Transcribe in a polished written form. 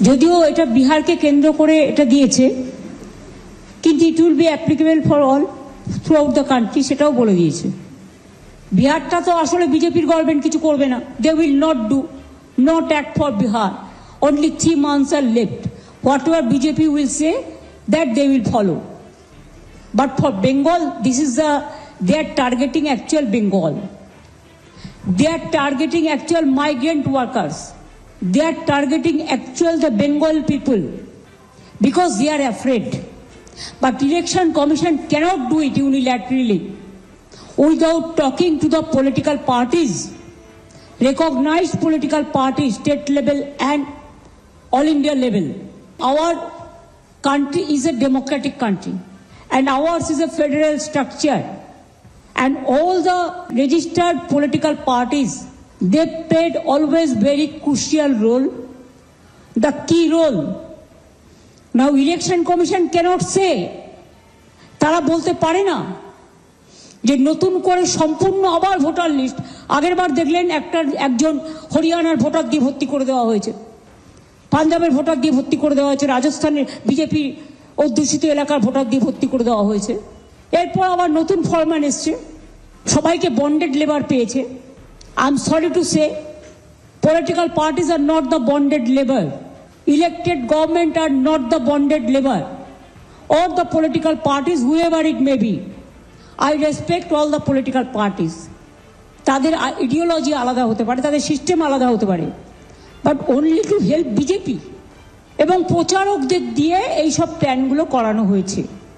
যদিও এটা বিহারকে কেন্দ্র করে এটা দিয়েছে, কিন্তু it will be applicable for all through out the country, সেটাও বলে দিয়েছে। বিহারটা তো আসলে বিজেপির গভর্নমেন্ট কিছু করবে না, they will not act for Bihar. Only 3 months are left. Whatever BJP will say, that they will follow. But for Bengal, they are targeting actual Bengal. They are targeting actual migrant workers. They are targeting the Bengal people because they are afraid. But Election Commission cannot do it unilaterally without talking to the political parties, recognized political parties, state level and all India level. Our country is a democratic country and ours is a federal structure, and all the registered political parties, they played always very crucial role, the key role. Now Election Commission cannot say, তারা বলতে পারে না যে নতুন করে সম্পূর্ণ আবার voter list. আগের বার দেখলেন একজন হরিয়ানার ভোটার দিয়ে ভর্তি করে দেওয়া হয়েছে, পাঞ্জাবের ভোটার দিয়ে ভর্তি করে দেওয়া হয়েছে, রাজস্থানের বিজেপি অধ্যুষিত এলাকার ভোটার দিয়ে ভর্তি করে দেওয়া হয়েছে। এরপর আবার নতুন ফরম্যান এসছে, সবাইকে বন্ডেড লেবার পেয়েছে। I am sorry to say, political parties are not the bonded labour, elected government are not the bonded labour, or the political parties, whoever it may be. I respect all the political parties. তাদের ideology আলাদা হতে পারে, তাদের system আলাদা হতে পারে, but only to help BJP এবং প্রচারকদের দিয়ে এইসব প্ল্যানগুলো করানো হয়েছে।